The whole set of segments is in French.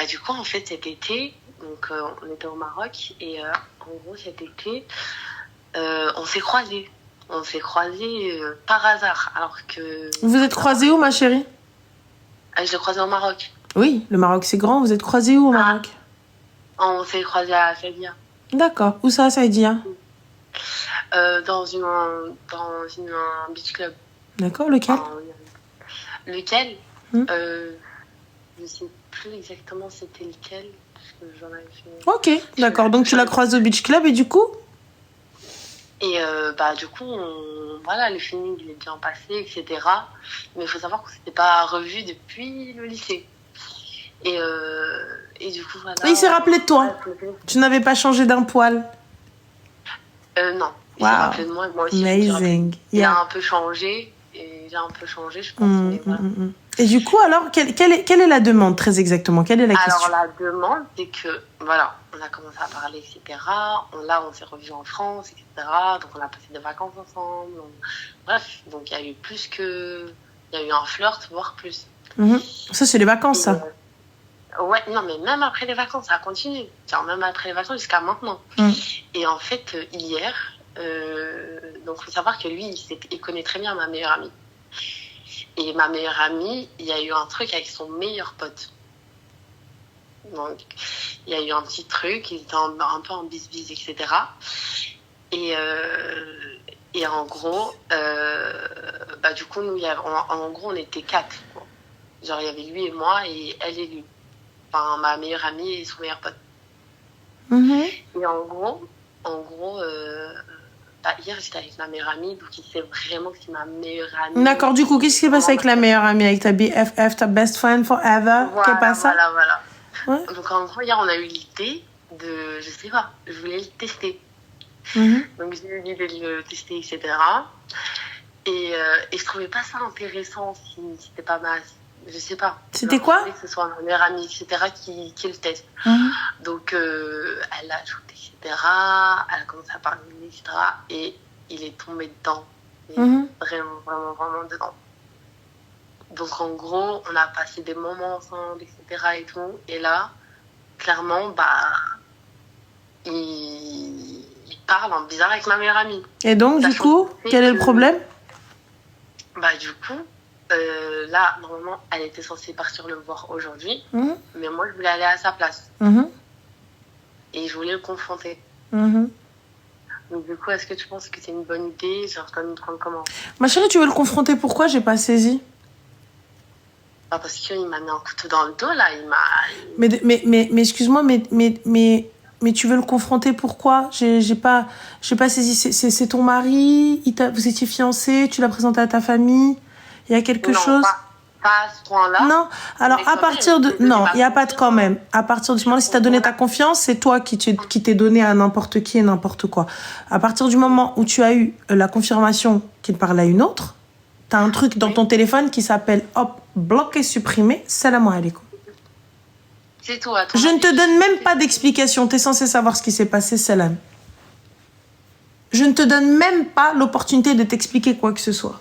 du coup, en fait, cet été, donc, on était au Maroc et en gros, cet été, on s'est croisés. On s'est croisés par hasard, alors que... Vous êtes croisés où, ma chérie? Je l'ai croisé au Maroc. Oui, le Maroc, c'est grand. Vous êtes croisés où au Maroc? On s'est croisés à Saïdia. D'accord. Où ça, Saïdia? Dans un beach club. D'accord, lequel? Lequel? Je sais plus exactement c'était lequel, parce que j'en avais fait... Ok, d'accord. Donc, tu l'as croisé au beach club et du coup? Et du coup, voilà, le feeling, il est bien passé, etc. Mais il faut savoir qu'on ne s'était pas revus depuis le lycée. Et du coup, voilà... Et il s'est rappelé de toi? Tu n'avais pas changé d'un poil? Non. Il s'est rappelé de moi, et moi aussi. Amazing. Il a un peu changé, je pense. Mais voilà. Et du coup, alors, quelle est la demande, très exactement? Quelle est la question? Alors, la demande, c'est que, voilà, on a commencé à parler, etc. Là, on s'est revus en France, etc. Donc, on a passé des vacances ensemble. Bref, donc il y a eu plus que... Il y a eu un flirt, voire plus. Ça, c'est les vacances, ça. Ouais, non, mais même après les vacances, ça a continué. Genre, même après les vacances jusqu'à maintenant. Et en fait, hier, donc, il faut savoir que lui, il connaît très bien ma meilleure amie. Et ma meilleure amie, il y a eu un truc avec son meilleur pote. Donc, il y a eu un petit truc, ils étaient un peu en bis-bis, etc. Et en gros, du coup, nous, en gros, on était 4. Quoi. Genre, il y avait lui et moi, et elle et lui. Enfin, ma meilleure amie et son meilleur pote. Et en gros, hier, j'étais avec ma meilleure amie, donc il sait vraiment que c'est ma meilleure amie. D'accord, du coup, qu'est-ce qui s'est passé avec la meilleure amie, avec ta BFF, ta best friend forever? Qu'est-ce pas ça? Voilà. Ouais. Donc, en gros, hier, on a eu l'idée de... Je sais pas, je voulais le tester. Donc, j'ai eu l'idée de le tester, etc. Et je trouvais pas ça intéressant si c'était pas ma... Je sais pas. C'était quoi? Je voulais que ce soit ma meilleure amie, etc. qui le teste. Donc, elle a ajouté, etc. Elle a commencé à parler, etc. Et il est tombé dedans. Vraiment, vraiment, vraiment dedans. Donc, en gros, on a passé des moments ensemble, etc. et tout. Et là, clairement, il parle en bizarre avec ma meilleure amie. Et donc, du coup, quel est le problème? Du coup, là, normalement, elle était censée partir le voir aujourd'hui. Mais moi, je voulais aller à sa place. Et je voulais le confronter. Donc, du coup, est-ce que tu penses que c'est une bonne idée? Genre, je dois me prendre comment? Ma chérie, tu veux le confronter? Pourquoi? J'ai pas saisi. Parce qu'il m'a mis un couteau dans le dos, là. Mais excuse-moi, mais tu veux le confronter pourquoi? J'ai pas saisi. C'est ton mari? Vous étiez fiancés? Tu l'as présenté à ta famille? Il y a quelque chose? Pas à ce point-là. Non. Alors, à partir de... Non, il n'y a pas de quand même. À partir du moment où si tu as donné ta confiance, c'est toi qui t'es donné à n'importe qui et n'importe quoi. À partir du moment où tu as eu la confirmation qu'il parle à une autre, tu as un truc dans ton téléphone qui s'appelle hop, bloqué, supprimé, salam alaikum. C'est tout. Je ne te donne même pas d'explication. Tu es censé savoir ce qui s'est passé, salam. Je ne te donne même pas l'opportunité de t'expliquer quoi que ce soit.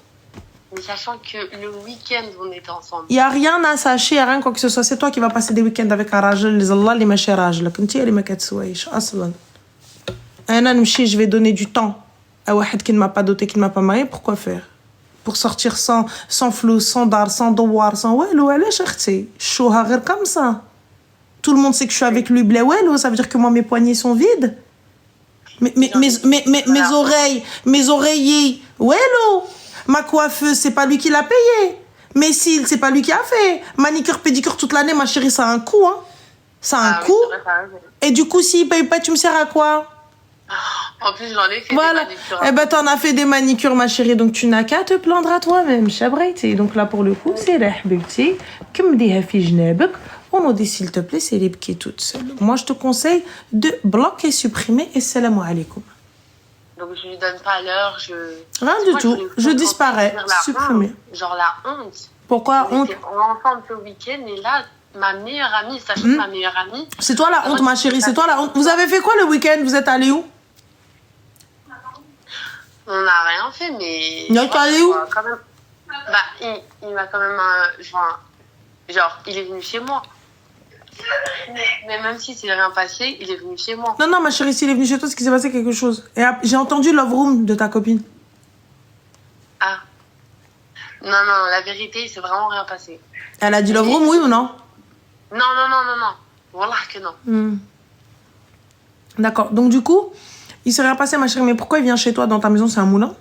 Mais sachant que le week-end, on était ensemble. Il n'y a rien à sacher, il n'y a rien quoi que ce soit. C'est toi qui vas passer des week-ends avec un rajel. Les Allah, les machins rajel. Je vais donner du temps à un qui ne m'a pas doté, qui ne m'a pas marié. Pourquoi faire? Pour sortir sans flou, sans dar, sans douar, sans ouelou, allez, chercher. Chouha, comme ça. Tout le monde sait que je suis avec lui, blé ouelou. Ça veut dire que moi, mes poignets sont vides. Mes oreillers, ouelou. Ma coiffeuse, c'est pas lui qui l'a payé. Mes cils, c'est pas lui qui a fait. Manicure, pédicure toute l'année, ma chérie, ça a un coût. Hein. Ça a un coût. Et du coup, s'il paye pas, tu me sers à quoi? En plus, j'en ai fait voilà. des manicures. Eh ben, t'en as fait des manicures, ma chérie, donc tu n'as qu'à te plaindre à toi-même. Chabraïti. Donc là, pour le coup, c'est la habibti. Comme dit Hafi Jnabek, on nous dit, s'il te plaît, c'est l'ibki toute seule. Moi, je te conseille de bloquer, supprimer et salam alaikum. Donc, je lui donne pas l'heure, Rien du tout. Je disparais. Supprimer. Genre la honte. Pourquoi honte? On est ensemble ce week-end et là, ma meilleure amie, sachant que ma meilleure amie... C'est toi la honte, ma chérie. C'est toi la honte. Vous avez fait quoi le week-end? Vous êtes allés où? On n'a rien fait, mais... Il est allé où? Quand même... il m'a quand même... Genre, il est venu chez moi. Mais même si c'est rien passé, il est venu chez moi. Non, ma chérie, s'il est venu chez toi, c'est qu'il s'est passé quelque chose. Et j'ai entendu Love Room de ta copine. Ah. Non, la vérité, c'est vraiment rien passé. Elle a dit Love Room, oui ou non? Non. Wallah que non. D'accord. Donc, du coup, il s'est rien passé, ma chérie. Mais pourquoi il vient chez toi dans ta maison? C'est un moulin?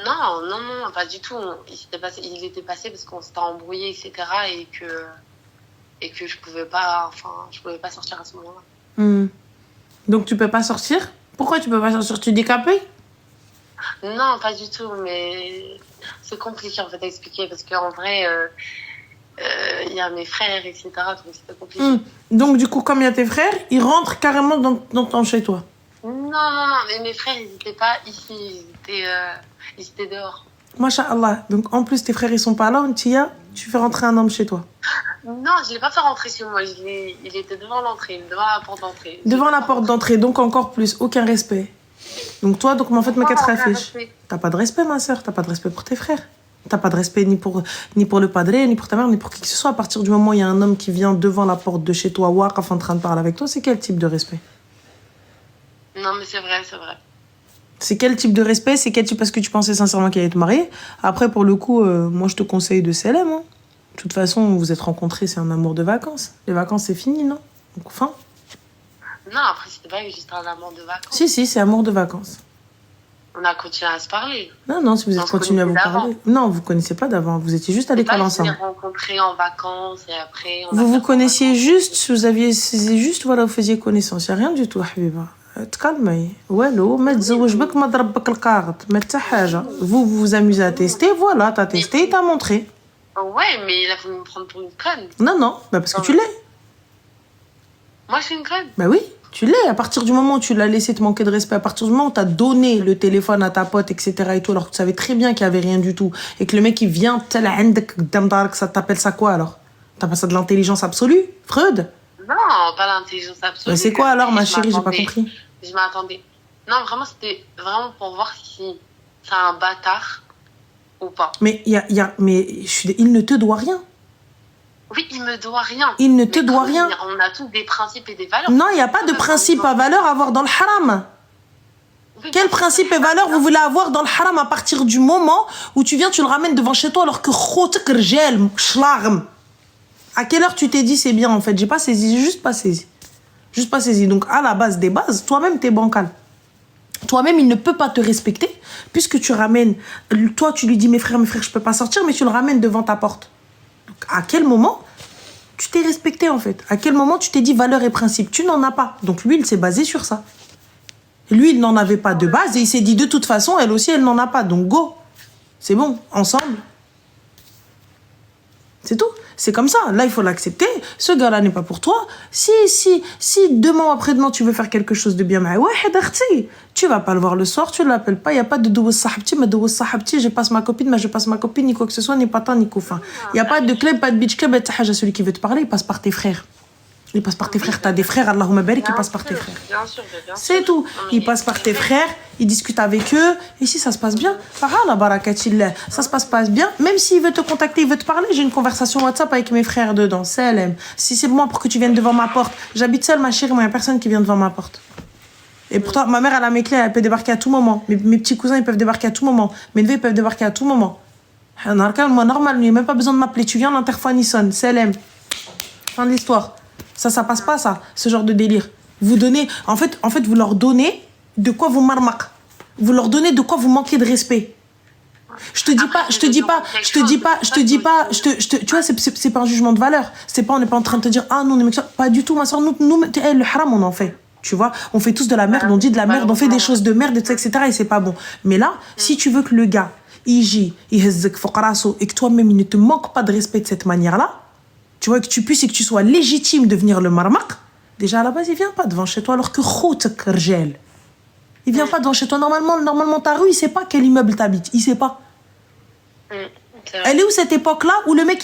Non, pas du tout. Il était passé parce qu'on s'était embrouillé, etc. Et que je pouvais pas sortir à ce moment-là. Donc, tu peux pas sortir? Pourquoi tu peux pas sortir? Tu es décapé? Non, pas du tout. Mais c'est compliqué, en fait, à expliquer. Parce qu'en vrai... il y a mes frères, etc. Donc c'était compliqué. Donc du coup, comme il y a tes frères, ils rentrent carrément dans ton chez toi. Non, mais mes frères, ils n'étaient pas ici, ils étaient dehors. Masha'Allah. Donc en plus, tes frères, ils sont pas là, tu fais rentrer un homme chez toi. Non, je l'ai pas fait rentrer chez moi. Il était devant l'entrée, devant la porte d'entrée. Devant la porte d'entrée, donc encore plus, aucun respect. Donc toi, en fait, ma quatre affiches. T'as pas de respect, ma soeur, t'as pas de respect pour tes frères. T'as pas de respect ni pour le padré, ni pour ta mère, ni pour qui que ce soit. À partir du moment où il y a un homme qui vient devant la porte de chez toi, waqaf, en train de parler avec toi, c'est quel type de respect? Non, mais c'est vrai. C'est quel type de respect? C'est quel type? Parce que tu pensais sincèrement qu'il allait te marier. Après, pour le coup, moi, je te conseille de s'élève. Hein. De toute façon, vous vous êtes rencontrés, c'est un amour de vacances. Les vacances, c'est fini, non? Donc, fin. Non, après, c'était pas juste un amour de vacances. Si, c'est amour de vacances. On a continué à se parler. Non, si vous êtes continué à vous parler. Non, vous ne connaissez pas d'avant. Vous étiez juste à l'école ensemble. On s'est rencontrés en vacances et après... Vous connaissiez juste, vous faisiez connaissance. Il n'y a rien du tout, Habiba. تكلمي والو ما تزوج بك ما ضرب بك القارط ما حتى حاجه vous vous amusez à tester voilà t'as testé t'as montré ouais mais il a voulu me prendre pour une conne non parce que tu l'es moi je suis une conne bah oui tu l'es à partir du moment où tu l'as laissé te manquer de respect à partir du moment où t'as donné le téléphone à ta pote etc et tout alors que tu savais très bien qu'il y avait rien du tout et que le mec il vient ça t'appelle ça quoi alors t'as pas ça de l'intelligence absolue Freud non pas l'intelligence absolue c'est quoi alors ma chérie j'ai pas compris. Je m'attendais. Non, vraiment, c'était vraiment pour voir si c'est un bâtard ou pas. Mais, il ne te doit rien. Oui, il me doit rien. Il ne te doit rien. On a tous des principes et des valeurs. Non, il n'y a pas de principe à valeur à avoir dans le haram. Oui, quel principe et valeur vous voulez avoir dans le haram à partir du moment où tu viens, tu le ramènes devant chez toi alors que à quelle heure tu t'es dit c'est bien en fait? J'ai pas saisi, juste pas saisi. Donc, à la base des bases, toi-même, t'es bancal. Toi-même, il ne peut pas te respecter puisque tu ramènes... Toi, tu lui dis, mes frères, je peux pas sortir, mais tu le ramènes devant ta porte. Donc, à quel moment tu t'es respecté, en fait? À quel moment tu t'es dit valeur et principe? Tu n'en as pas. Donc, lui, il s'est basé sur ça. Lui, il n'en avait pas de base et il s'est dit, de toute façon, elle aussi, elle n'en a pas. Donc, go. C'est bon, ensemble. C'est tout. C'est comme ça. Là, il faut l'accepter. Ce gars-là n'est pas pour toi. Si demain ou après-demain, tu veux faire quelque chose de bien, tu vas pas le voir le soir, tu l'appelles pas. Il n'y a pas de douce sahabti, mais douce sahabti, je passe ma copine, mais je passe ma copine, ni quoi que ce soit, ni patin, ni coufin. Il n'y a pas de club, pas de beach club, celui qui veut te parler, il passe par tes frères. Il passe par tes frères. T'as des frères, Allahumma barik, il passe par tes frères. Bien sûr. C'est tout. Il passe par tes frères, il discute avec eux. Ici, ça se passe bien. Ça se passe pas bien. Même s'il veut te contacter, il veut te parler, j'ai une conversation WhatsApp avec mes frères dedans. Salam. Si c'est moi pour que tu viennes devant ma porte, j'habite seule, ma chérie, moi, il n'y a personne qui vient devant ma porte. Et pourtant, ma mère, elle a mes clés, elle peut débarquer à tout moment. Mes petits cousins, ils peuvent débarquer à tout moment. Mes neveux, ils peuvent débarquer à tout moment. Moi, normal, il n'y a même pas besoin de m'appeler. Tu viens, l'interphone, il sonne. Salam. Fin de l'histoire. Ça passe pas, ça, ce genre de délire. Vous donnez, en fait, vous leur donnez de quoi vous marmak. Vous leur donnez de quoi vous manquez de respect. Tu vois, c'est pas un jugement de valeur. On n'est pas en train de te dire, ah non, pas du tout, ma soeur, nous, le haram, on en fait. Tu vois, on fait tous de la merde, on dit de la merde, on fait des choses de merde, etc. Et c'est pas bon. Mais là, si tu veux que le gars, il hezzek foqraso, et que toi-même, il ne te manque pas de respect de cette manière-là, tu vois, que tu puisses et que tu sois légitime de venir le marmak, déjà à la base, il vient pas devant chez toi alors que khoutek rjel. Il vient pas devant chez toi. Normalement, ta rue, il sait pas quel immeuble t'habites. Il sait pas. Elle est où cette époque-là où le mec,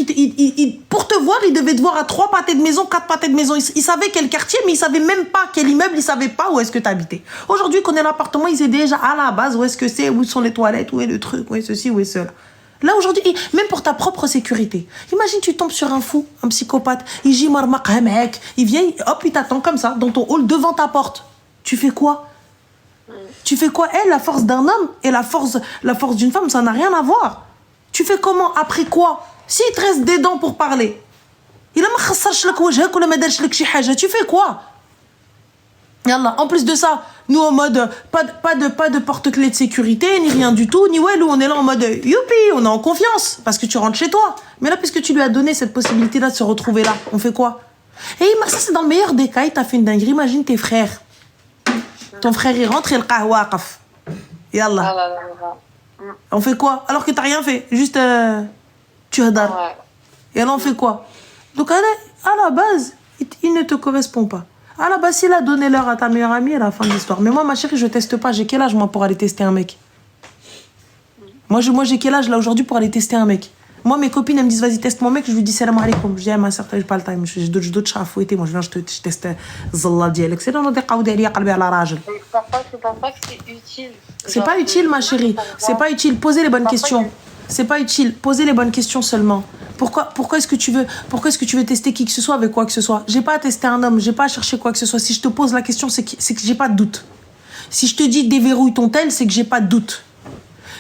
pour te voir, il devait te voir à 3 pâtés de maison, 4 pâtés de maison. Il savait quel quartier, mais il savait même pas quel immeuble, il savait pas où est-ce que t'habitais. Aujourd'hui, qu'on est l'appartement, il sait déjà à la base où est-ce que c'est, où sont les toilettes, où est le truc, où est ceci, où est cela. Là, aujourd'hui, même pour ta propre sécurité. Imagine, tu tombes sur un fou, un psychopathe. Il vient, hop, il t'attend comme ça, dans ton hall, devant ta porte. Tu fais quoi? Tu fais quoi? La force d'un homme et la force d'une femme, ça n'a rien à voir. Tu fais comment? Après quoi? S'il te reste des dents pour parler, tu fais quoi? Yallah. En plus de ça, nous en mode pas de porte-clés de sécurité, ni rien du tout, ni ouais, on est là en mode youpi, on est en confiance, parce que tu rentres chez toi. Mais là, puisque tu lui as donné cette possibilité-là de se retrouver là, on fait quoi? Et ça, c'est dans le meilleur des cas, il t'a fait une dinguerie. Imagine tes frères. Ton frère, il rentre et le qahwaqaf. Yallah. On fait quoi? Alors que t'as rien fait, juste tu hadar. Ouais. Et alors on fait quoi? Donc à la base, il ne te correspond pas. À la base, il a donné l'heure à ta meilleure amie, à la fin de l'histoire. Mais moi, ma chérie, je teste pas. J'ai quel âge, moi, pour aller tester un mec? Moi, j'ai quel âge, là, aujourd'hui, pour aller tester un mec? Moi, mes copines, elles me disent, vas-y, teste mon mec. Je lui dis, salam alaikum. Je dis, ma soeur, j'ai pas le time. J'ai d'autres chats à fouetter. Moi, je viens, je teste Zallah dialek. C'est dans notre qaoudi ali qalbi ala rajul. Je pense pas que c'est utile. C'est pas utile, ma chérie. C'est pas utile. Posez les bonnes questions. C'est pas utile. Posez les bonnes questions seulement. Pourquoi est-ce que tu veux tester qui que ce soit avec quoi que ce soit? J'ai pas à tester un homme, j'ai pas à chercher quoi que ce soit. Si je te pose la question, c'est que j'ai pas de doute. Si je te dis déverrouille ton tel, c'est que j'ai pas de doute.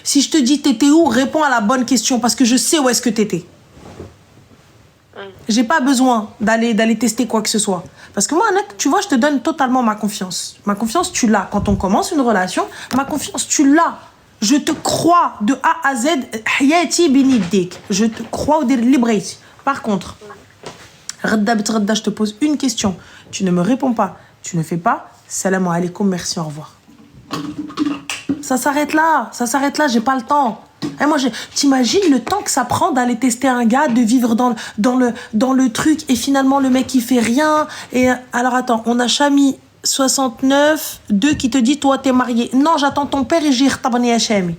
Si je te dis t'étais où, réponds à la bonne question parce que je sais où est-ce que t'étais. J'ai pas besoin d'aller tester quoi que ce soit. Parce que moi, tu vois, je te donne totalement ma confiance. Ma confiance, tu l'as. Quand on commence une relation, ma confiance, tu l'as. Je te crois de A à Z. Je te crois au libre. Par contre, je te pose une question. Tu ne me réponds pas. Tu ne fais pas. Salam alaikum, merci, au revoir. Ça s'arrête là. J'ai pas le temps. Et moi, t'imagines le temps que ça prend d'aller tester un gars, de vivre dans le truc, et finalement, le mec, il fait rien. Et alors, attends, on a Chami 69, 2 qui te dit, toi, t'es marié. Non, j'attends ton père et j'ai rtabani à Chami.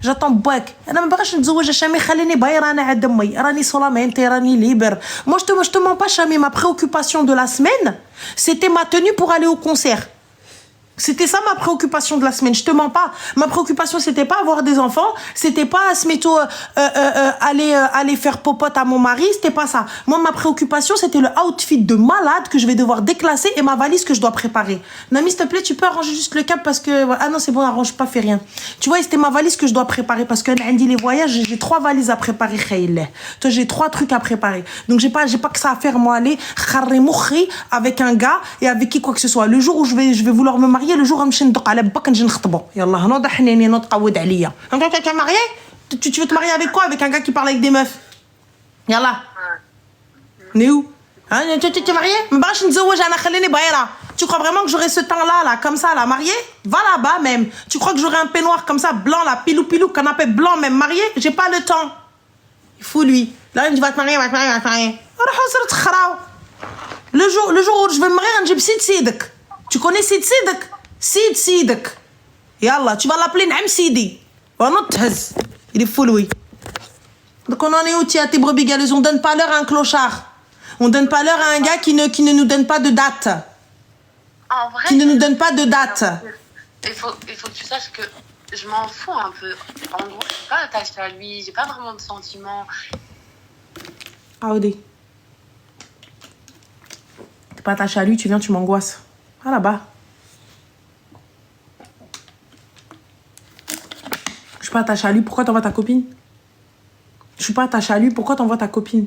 J'attends Bouak. انا ما بغيتش نتزوج Chami, خليني بايره انا عاد امي راني صلامنتي راني libre. Moi je te mens pas Chami, ma préoccupation de la semaine, c'était ma tenue pour aller au concert. C'était ça ma préoccupation de la semaine, je te mens pas. Ma préoccupation, c'était pas avoir des enfants, c'était pas aller faire popote à mon mari, c'était pas ça. Moi, ma préoccupation, c'était le outfit de malade que je vais devoir déclasser et ma valise que je dois préparer. Nami, s'il te plaît, tu peux arranger juste le câble parce que... Ah non, c'est bon, arrange pas, fais rien. Tu vois, c'était ma valise que je dois préparer parce que les voyages, j'ai 3 valises à préparer. Toi, j'ai 3 trucs à préparer. Donc, j'ai pas que ça à faire, moi, aller avec un gars et avec qui quoi que ce soit. Le jour où je vais vouloir me marier, le jour où je vais ندق على باك نجي نخطبو يلا نوضح حنيني نتقود عليا انت tu es marié tu veux te marier avec quoi avec un gars qui parle avec des meufs يلا نيو hein tu es marié ما باغاش نتزوج انا خليني بايره tu crois vraiment que j'aurai ce temps là comme ça là marié va là-bas même tu crois que j'aurai un peignoir comme ça blanc là pilou canapé blanc même marié j'ai pas le temps il faut lui là il me dit va te marier le jour où je vais me marier نجيب سيد سيدك tu connais سيد سيدك سيدك يلا tu vas l'appeler نعم سيدي ونطهز il est fou lui. Donc on en est où tia tes brebis galeuses, on donne pas l'heure à un clochard, on donne pas l'heure à un gars qui ne nous donne pas de date, en vrai, qui ne nous donne pas de date. Il faut que tu saches que je m'en fous un peu. En gros, je suis pas attachée à lui, j'ai pas vraiment de sentiments. Aoudi, t'es pas attachée à lui, tu viens, tu m'angoisses. Ah là-bas. Je suis pas attachée à lui, pourquoi t'envoies ta copine? Je suis pas attachée à lui, pourquoi t'envoies ta copine?